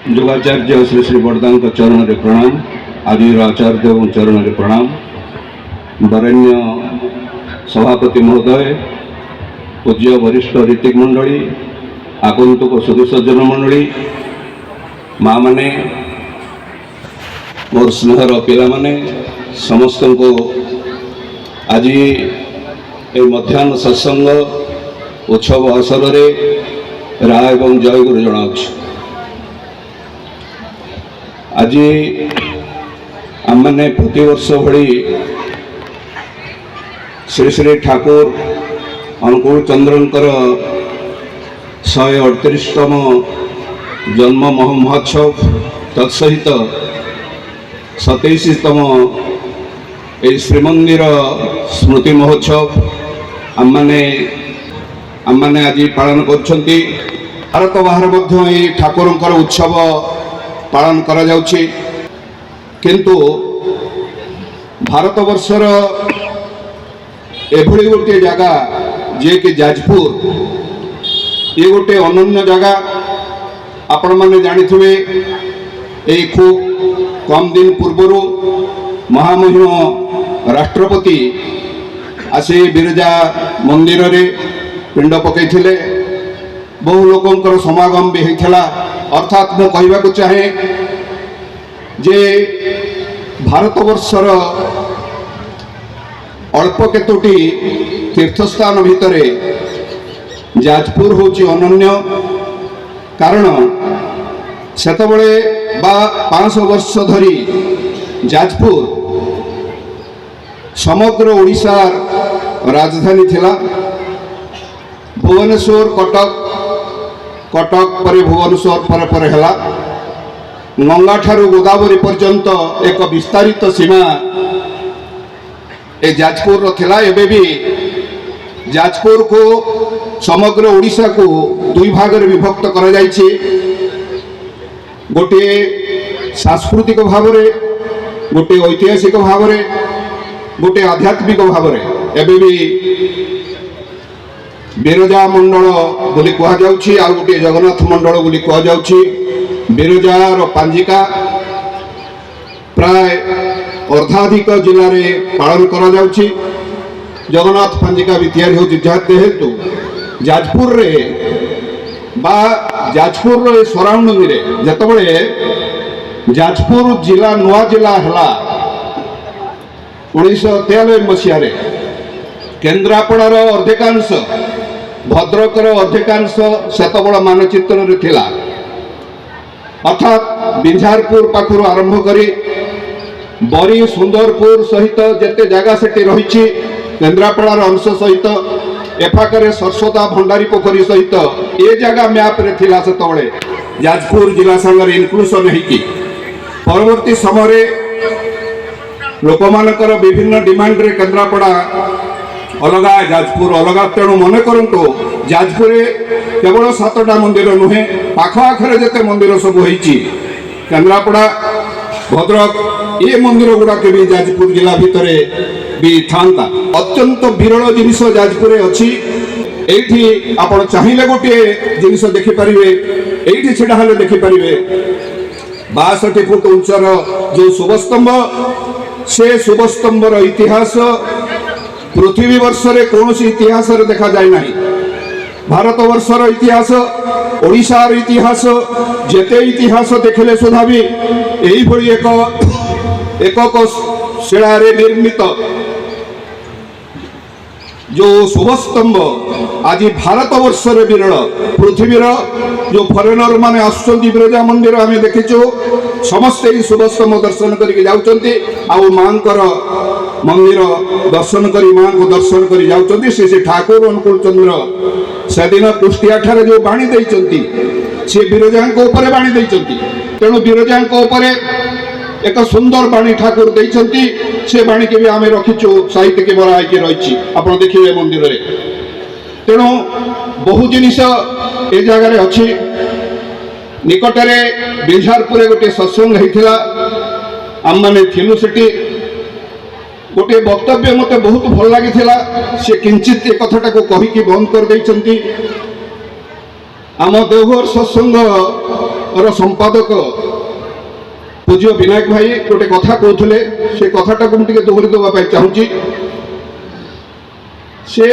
योगाचार्य श्री श्री बरदान चरण में प्रणाम। आज आचार्य और चरण में प्रणाम। वरेण्य सभापति महोदय, पूज्य वरिष्ठ ऋतिक मंडली, आगंतुक सदस्यजन मंडली, माँ मैंने मोर स्नेहर पिला माने समस्त को आज मध्याह्न सत्संग उत्सव अवसर में राय एवं जय गुरु जनाऊँ। आज आम मैंने प्रतिवर्ष भली श्री श्री ठाकुर अनुकूल चंद्रंकर 138तम जन्म महोत्सव तत्सहित 27तम श्रीमंदिर स्मृति महोत्सव आम मैंने आज पालन करछंती। भारत बाहर मध्य ठाकुरंकर उत्सव पालन करा जाउछि, किंतु भारत वर्षर एभली गोटे जगह जे कि जाजपुर, ये गोटे अनन्य जगह। आपण माने जानिथिबे एई खूब कम दिन पूर्व महामहिम राष्ट्रपति आसी बिरजा मंदिर रे पिंड पकईथिले। बहु लोकंकर समागम भी होता। अर्थात मु कहवाक चाहे जे भारतवर्षर अल्प केतोटी तीर्थस्थान भितर जाजपुर होची अनन्य। कारण सेतबळे बा 500 वर्ष धरी जाजपुर समग्र ओडिशार राजधानी थिला। भुवनेश्वर कटक, कटक पर भुवनेश्वर पर पर हला गंगा ठारू गोदावरी पर्यंत एक विस्तारित सीमा ए जाजपुर थिला। एबे भी जाजपुर को समग्र ओडिशा को दुई भाग रे विभक्त करा जायछि। गोटे सांस्कृतिक भाव रे, गोटे ऐतिहासिक भाव रे, गोटे आध्यात्मिक भाव रे एबे भी बिरजा मंडल बोली कह जाउछि, आ गोटे जगन्नाथ मंडल बोली कह जाउछि। बिरजार पांजिका प्राय अर्धाधिक जिले में पालन करा जाउछि। जगन्नाथ पांजिका भी तैयारी होछि जेहेतु जाजपुर रे बा जाजपुर रे सराउंडिंग रे जतबळे जाजपुर जिला नुआ जिला हला 1993 मसीह रे केन्द्रापड़ार अधिकांश, भद्रकर अधिकांश सेतबळ मानचित्र रे थिला। अर्थात बिंझारपुर पाखुर आरंभ करी बरी सुंदरपुर सहित जेते जगह सेठी रही केन्द्रापड़ार अंश सहित एफाकर सरस्वता भंडारी पोखरी सहित ए जगह मैप रे थिला। सेतबळे जाजपुर जिला संगे इनक्लूसन हेकी परवर्ती समय लोकमानकर विभिन्न डिमांड रे केन्द्रापड़ा अलगा, जाजपुर अलगा। तेणु मन करंतु जाजपुर केवल 7टा मंदिर नुहे, पाख आखरे जेते मंदिर सब होईची केन्द्रापड़ा भद्रक ये मंदिर गुड़ाक भी जाजपुर जिला भितर भी था। अत्यंत विरल जिनिस जाजपुर अच्छी। एठी आपण चाहिए गोटे जिनिस देखिपारे, एठी छिड़ा हेले देखिपारे 62 फुट उच्चर जो शुभस्तंभ, से शुभस्तंभर इतिहास पृथ्वी वर्ष रे कौन सी इतिहास रे देखा जाए ना। भारत वर्षर इतिहास, ओडिशार इतिहास, जेते इतिहास देखले सुधा भी यही भली एक शिला रे निर्मित जो शुभस्तंभ आज भारत वर्ष रे विरल। पृथ्वीर जो फरेनर माने आसुचंती बिरजा मंदिर आमे देखिचो, समस्त ही शुभस्तंभ दर्शन करके जाउचंती। आउ मांकर मंदिर दर्शन करी मां को दर्शन करी जाउचंती। से ठाकुर अनुकूल चंद्र सेदिन कुष्टिया ठारे जो बाणी देइचंती, से बिरजा को ऊपर बाणी देइचंती। तेणु बिरजा को ऊपर एक सुंदर बाणी ठाकुर देइचंती। से बाणी के भी आमे रखिचो, साहित्य के बरा आइके रहिछि आपण देखिबे मंदिर रे। तेणु बहु जिनिस ए जगह रे अछि। निकटरे बिंझारपुर गोटे सत्संग हेतिला, आम माने थिलु सेठी। गोटे वक्तव्य मते बहुत भल लागिथिला। से किंचित ए कथाटा को कहि कि बंद कर दैचंती। आम देवघर सत्संग संपादक पूज्य विनायक भाई गोटे कथा कहते से कथाटा को मुझे दोहरी देवाई चाहूँगी से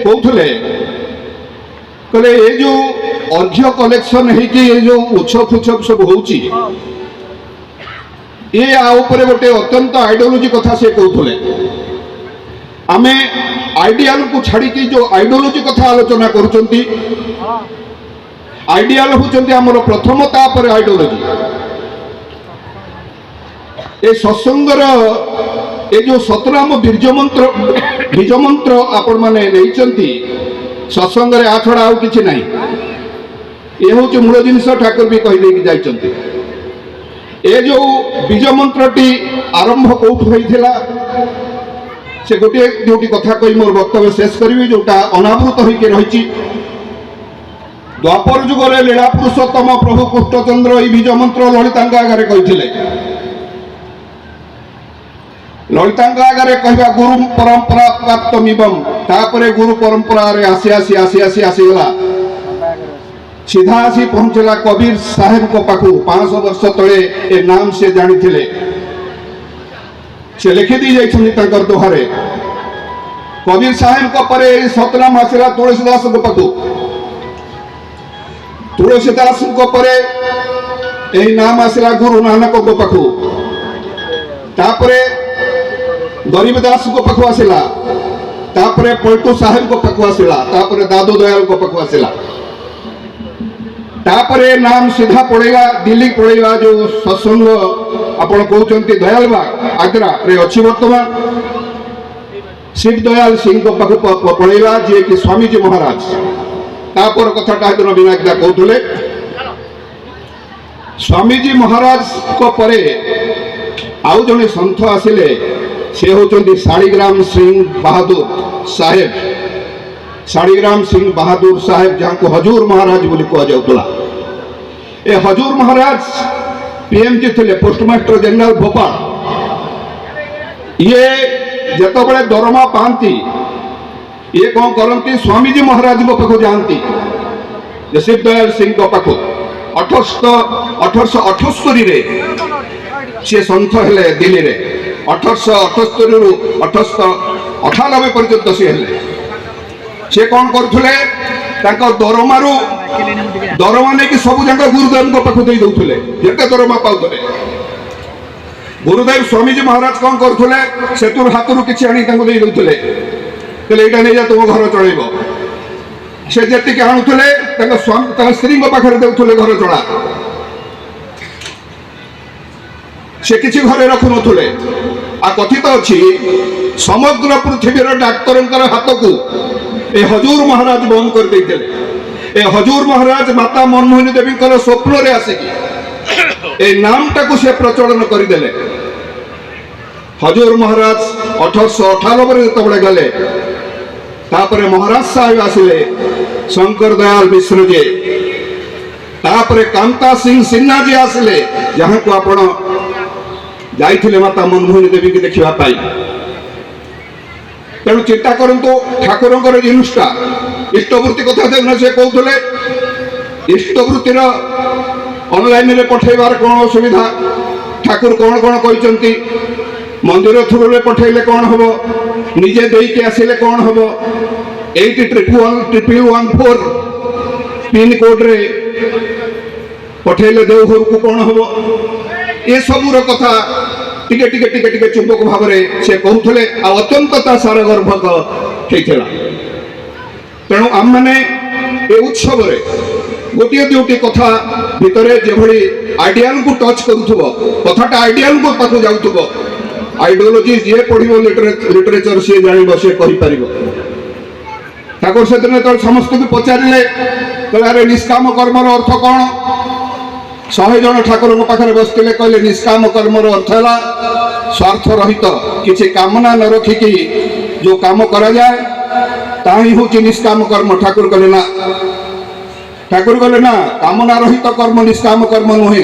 कहते कहले ये जो अर्घ्य कलेक्शन है कि ये जो उत्सव फुत्सव सब होची ये आउपरे गोटे अत्यंत आइडियोलॉजी कथा से कहते आमे आइडियाल को छाड़ी जो आइडियोलॉजी कथा आलोचना करुचंती आइडियाल होचंती हमर प्रथम तापर आइडियोलॉजी ए सत्संगर ए जो सतनाम बीज मंत्र आपण माने लेइचंती सत्संग रे आ छड़ा आउ किछि नाही ए होचे मूल जिनिस ठाकुर भी कहि देकी जाइचंती ए जो बीज मंत्रटी आरंभ कोठु होइथिला से गोटे जोटी कथा कही मोर वक्तव्य शेष करी जोटा अनावृत होकर रही द्वापर जुगरे लीला पुरुषोत्तम प्रभु कृष्णचंद्र ये बीज मंत्र ललितांग आगे कही ललितांग आगे कहवा गुरु परंपरा प्राप्त तापरे गुरु परंपरा रे आसी आसी आसी आसी आसीगला सीधा आसी पहुंचला कबीर साहेब को पाखु 500 वर्ष तले ए नाम से जानी थिले से लिखि दी जाइछन दोहारे कबीर साहेब को परे सतनाम आसला तुलसीदास को पाखु तुलसीदास को परे यही नाम आसला गुरु नानक को पाखु तापरे गरीबदास को पाखु आसला तापरे पलटू साहेब को पाखु आसला तापरे दादू दयाल को पाखु आसला तापरे नाम सीधा पड़ेगा दिल्ली पड़ेगा जो सत्संग आपण कहते दयाल बाग आग्रा रे अच्छी वर्तमान शिव दयाल सिंह को पाख पड़ेगा जी कि स्वामीजी महाराज तापर कथाटा दिन विनायक कहते स्वामीजी महाराज को परे आउ जने सन्थ आसिले से होचंती शालिग्राम सिंह बहादुर साहेब शालिग्राम सिंह बहादुर साहेब जहाँ को हजूर महाराज बोली कह जाउतला ए हजूर महाराज पीएमजी थे पोस्टमास्टर जनरल भोपाल ये जिते दरमा पाती ये कौन करती स्वामीजी महाराज पाख जाती शिव दयाल सिंह पाख 1878 सी सन्थ हेले दिल्ली रे 1878 रु 1898 पर्यंत सी हेले से कौन करुले दरमारू दरमा नहीं सब जाक गुरुदेव पाख दे दौले जिते दरमा पाते गुरुदेव स्वामीजी महाराज कौन करुले से हाथ किसी आनी दे दौले यहाँ नहीं जा तुम घर चल से जी आणुले स्त्री पाखे दौले घर चला से किसी घरे रखु नुले आ कथित अच्छी समग्र पृथ्वीर डाक्तर हाथ को ए हजूर महाराज बंद कर देते ए हजूर महाराज माता मनमोहिनी देवी स्वप्न रे आसिकी ए नामटा को से प्रचलन करदे हजूर महाराज 1898 जो गले तापरे महाराज साहेब आसिले शंकर दयाल मिश्र जी तापरे कांता सिंह सिन्हा जी आसिले जहाँ को आपण जाइथिले माता मनमोहिनी देवी की देखा तेणु चिंता करंतु ठाकुर जिनिसटा इष्टवृत्ति कथा से कहते इष्टवृत्तिर ऑनलाइन रे पठेबार कौन असुविधा ठाकुर कौन कौन कहते मंदिर थ्रू रे पठेले कौन हम निजे देके आसिले कौन हम 811114 पिन कोड रे पठेले देवघर को कौन हम ये सबूर कथा टिके टिके टिके टिके चुंबक भाव से कहते अत्यंत सारगर्भक होता तेणु आम मैंने ये उत्सव गोटे दुटी कथा भितर जो आइडियाल को टच करूथबो कथाटा आइडियाल को पाख जाउथबो आइडियोलॉजी जी पढ़ो लिटरेचर सी जान सी कहीपर ठाकुर से दिन तो समस्त को पचारे कहले निष्काम कर्मर अर्थ कौन 100 जन ठाकुर पाखे बसते कहले निष्काम कर्मर अर्थ है स्वार्थ रहित किसी कामना न रखिकी जो काम करा जाए ताही हूँ निष्काम कर्म ठाकुर कहले ना कामना रहित कर्म निष्काम कर्म नुहे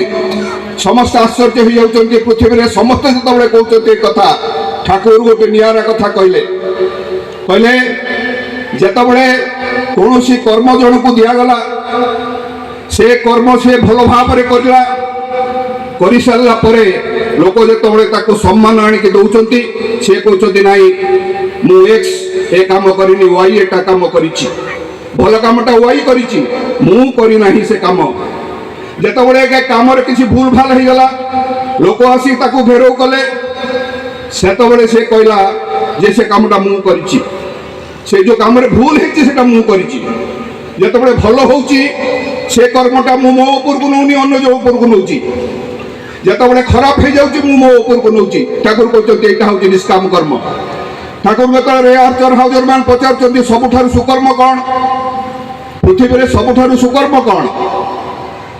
समस्त आश्चर्य हो जाती पृथ्वी में समस्त जो कहते कथा ठाकुर गोटे निरा कथा कहले जिते कौन कर्म जन को दिगला से कर्म से भल भाव करला कर सारा पर लोक जो सम्मान आणिक दौरान से कहते नाई मु एक्स ए काम करनी वाई एटा काम करिछि भल कामटा वाई करिछि मु करी नाही से काम जेतबळे के काम रे किसी भूल भाल हो गला लोक आसी ताकू घेराव कले सेतबळे से कहला जे से कामटा मु करिछि से जो काम रे भूल हेछि सेटा मु करिछि जेतबळे भल होउछि से कर्मटा मु मो ऊपर को नउनी अन्य जो ऊपर को नउछि जेतबळे खराब हो जाउछि मु मो ऊपर को नउछि ठाकुर कहते एटा होछि निष्काम कर्म ठाकुर जेतबळे आर्चर हाउजर मान पचारचंदी सबुठारु सुकर्म कोन पृथ्वी रे सबुठारु सुकर्म कोन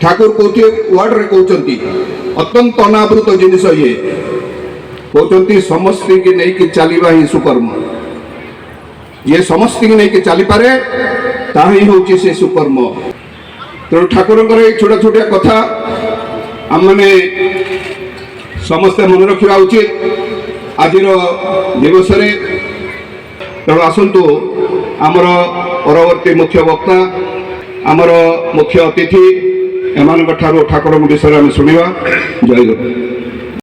ठाकुर कोते वर्ड रे कहउचंती अत्यंत अनावृत जिनिस ये कहउचंती समस्त की नहीं कि चलीबा ही सुकर्म ये समस्त की नहीं कि चली पारे ताही होची से सुकर्म तो ठाकुर छोटा छोटा कथा आम मैंने समस्त मन रखा उचित आज दिवस तेणु आसतु आमर परवर्ती मुख्य वक्ता आमर मुख्य अतिथि एम ठाकुर विषय आम शुणा जय गुरु।